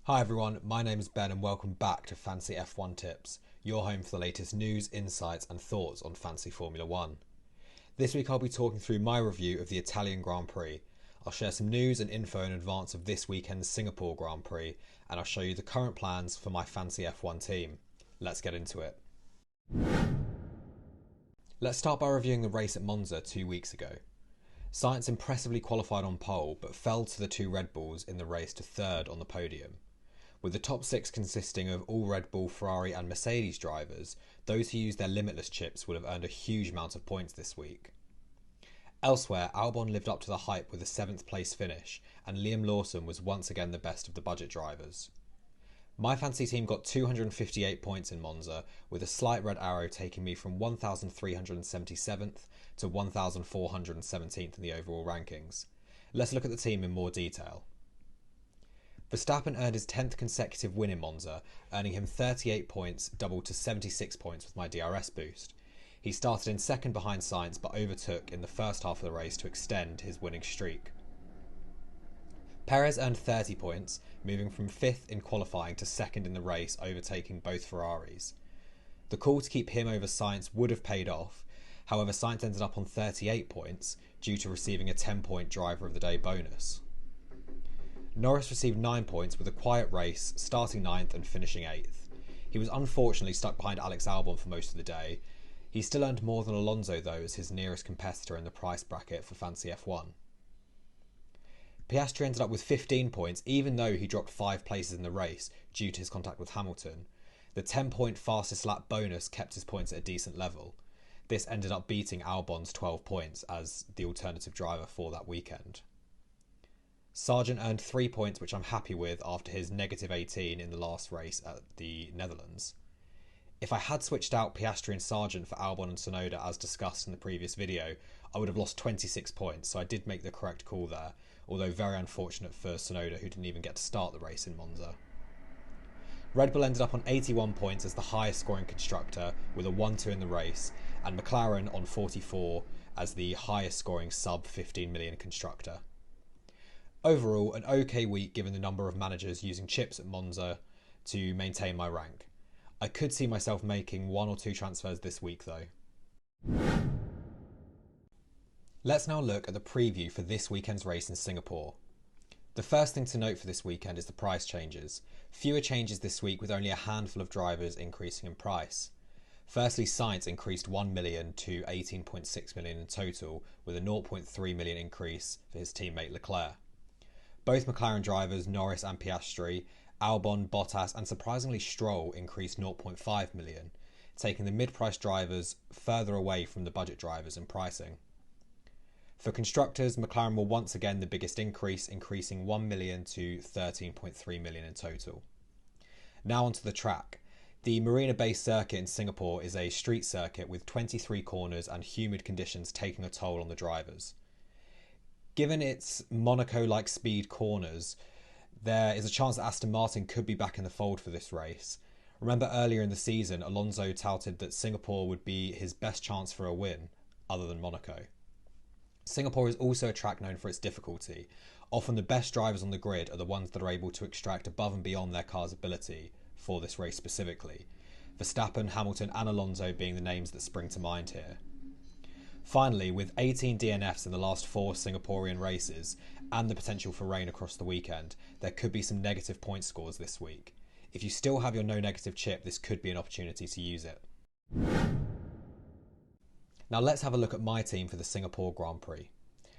Hi everyone, my name is Ben and welcome back to Fancy F1 Tips, your home for the latest news, insights and thoughts on Fancy Formula 1. This week I'll be talking through my review of the Italian Grand Prix. I'll share some news and info in advance of this weekend's Singapore Grand Prix, and I'll show you the current plans for my Fancy F1 team. Let's get into it. Let's start by reviewing the race at Monza 2 weeks ago. Sainz impressively qualified on pole, but fell to the two Red Bulls in the race to third on the podium. With the top six consisting of all Red Bull, Ferrari and Mercedes drivers, those who used their limitless chips will have earned a huge amount of points this week. Elsewhere, Albon lived up to the hype with a 7th place finish, and Liam Lawson was once again the best of the budget drivers. My fancy team got 258 points in Monza, with a slight red arrow taking me from 1,377th to 1,417th in the overall rankings. Let's look at the team in more detail. Verstappen earned his 10th consecutive win in Monza, earning him 38 points, doubled to 76 points with my DRS boost. He started in second behind Sainz but overtook in the first half of the race to extend his winning streak. Perez earned 30 points, moving from 5th in qualifying to 2nd in the race, overtaking both Ferraris. The call to keep him over Sainz would have paid off, however Sainz ended up on 38 points due to receiving a 10-point Driver of the Day bonus. Norris received 9 points with a quiet race, starting 9th and finishing 8th. He was unfortunately stuck behind Alex Albon for most of the day. He still earned more than Alonso though as his nearest competitor in the price bracket for Fancy F1. Piastri ended up with 15 points even though he dropped 5 places in the race due to his contact with Hamilton. The 10-point fastest lap bonus kept his points at a decent level. This ended up beating Albon's 12 points as the alternative driver for that weekend. Sargent earned 3 points, which I'm happy with after his negative 18 in the last race at the Netherlands. If I had switched out Piastri and Sargent for Albon and Tsunoda as discussed in the previous video, I would have lost 26 points, so I did make the correct call there, although very unfortunate for Tsunoda who didn't even get to start the race in Monza. Red Bull ended up on 81 points as the highest scoring constructor with a 1-2 in the race, and McLaren on 44 as the highest scoring sub 15 million constructor. Overall, an okay week given the number of managers using chips at Monza to maintain my rank. I could see myself making 1 or 2 transfers this week though. Let's now look at the preview for this weekend's race in Singapore. The first thing to note for this weekend is the price changes. Fewer changes this week with only a handful of drivers increasing in price. Firstly, Sainz increased 1 million to 18.6 million in total, with a 0.3 million increase for his teammate Leclerc. Both McLaren drivers, Norris and Piastri, Albon, Bottas and surprisingly Stroll increased 0.5 million, taking the mid-price drivers further away from the budget drivers in pricing. For constructors, McLaren were once again the biggest increase, increasing 1 million to 13.3 million in total. Now onto the track. The Marina Bay circuit in Singapore is a street circuit with 23 corners and humid conditions taking a toll on the drivers. Given its Monaco-like speed corners, there is a chance that Aston Martin could be back in the fold for this race. Remember earlier in the season, Alonso touted that Singapore would be his best chance for a win, other than Monaco. Singapore is also a track known for its difficulty. Often the best drivers on the grid are the ones that are able to extract above and beyond their car's ability for this race specifically. Verstappen, Hamilton and Alonso being the names that spring to mind here. Finally, with 18 DNFs in the last 4 Singaporean races and the potential for rain across the weekend, there could be some negative point scores this week. If you still have your no negative chip, this could be an opportunity to use it. Now let's have a look at my team for the Singapore Grand Prix.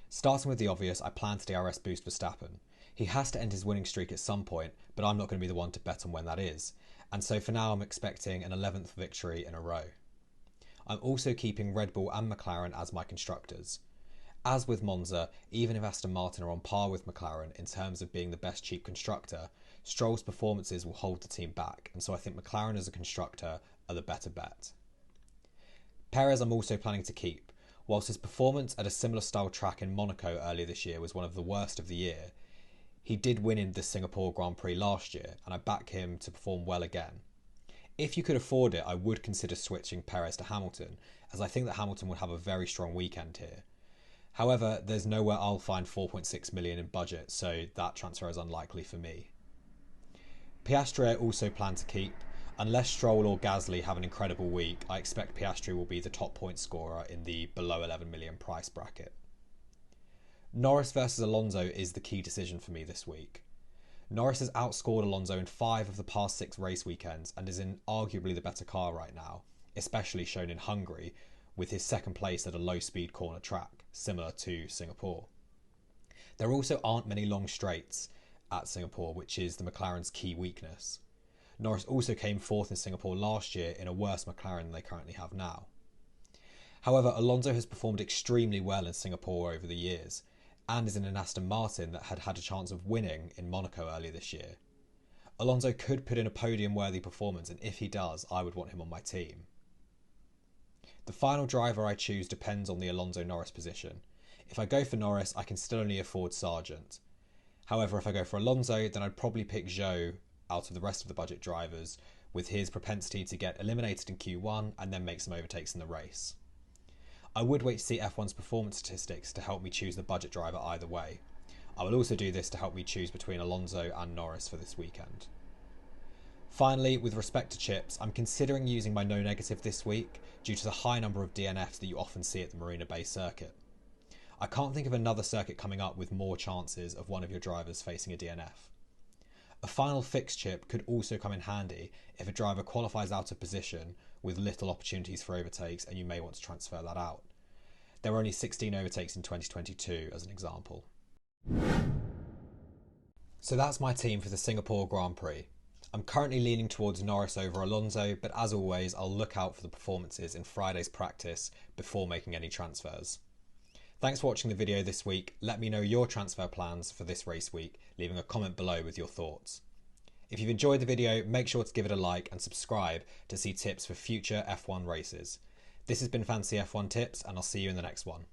Starting with the obvious, I plan to DRS boost Verstappen. He has to end his winning streak at some point, but I'm not going to be the one to bet on when that is. And so for now I'm expecting an 11th victory in a row. I'm also keeping Red Bull and McLaren as my constructors. As with Monza, even if Aston Martin are on par with McLaren in terms of being the best cheap constructor, Stroll's performances will hold the team back, and so I think McLaren as a constructor are the better bet. Perez I'm also planning to keep. Whilst his performance at a similar style track in Monaco earlier this year was one of the worst of the year, he did win in the Singapore Grand Prix last year, and I back him to perform well again. If you could afford it, I would consider switching Perez to Hamilton, as I think that Hamilton would have a very strong weekend here. However, there's nowhere I'll find 4.6 million in budget, so that transfer is unlikely for me. Piastri I also plan to keep. Unless Stroll or Gasly have an incredible week, I expect Piastri will be the top point scorer in the below 11 million price bracket. Norris versus Alonso is the key decision for me this week. Norris has outscored Alonso in 5 of the past 6 race weekends and is in arguably the better car right now, especially shown in Hungary, with his second place at a low-speed corner track, similar to Singapore. There also aren't many long straights at Singapore, which is the McLaren's key weakness. Norris also came 4th in Singapore last year in a worse McLaren than they currently have now. However, Alonso has performed extremely well in Singapore over the years, and is in an Aston Martin that had a chance of winning in Monaco earlier this year. Alonso could put in a podium-worthy performance, and if he does, I would want him on my team. The final driver I choose depends on the Alonso-Norris position. If I go for Norris, I can still only afford Sargent. However, if I go for Alonso, then I'd probably pick Zhou out of the rest of the budget drivers, with his propensity to get eliminated in Q1 and then make some overtakes in the race. I would wait to see F1's performance statistics to help me choose the budget driver either way. I will also do this to help me choose between Alonso and Norris for this weekend. Finally, with respect to chips, I'm considering using my no negative this week due to the high number of DNFs that you often see at the Marina Bay circuit. I can't think of another circuit coming up with more chances of one of your drivers facing a DNF. A final fix chip could also come in handy if a driver qualifies out of position with little opportunities for overtakes and you may want to transfer that out. There were only 16 overtakes in 2022 as an example. So that's my team for the Singapore Grand Prix. I'm currently leaning towards Norris over Alonso, but as always I'll look out for the performances in Friday's practice before making any transfers. Thanks for watching the video this week. Let me know your transfer plans for this race week, leaving a comment below with your thoughts. If you've enjoyed the video, make sure to give it a like and subscribe to see tips for future F1 races. This has been Fancy F1 Tips, and I'll see you in the next one.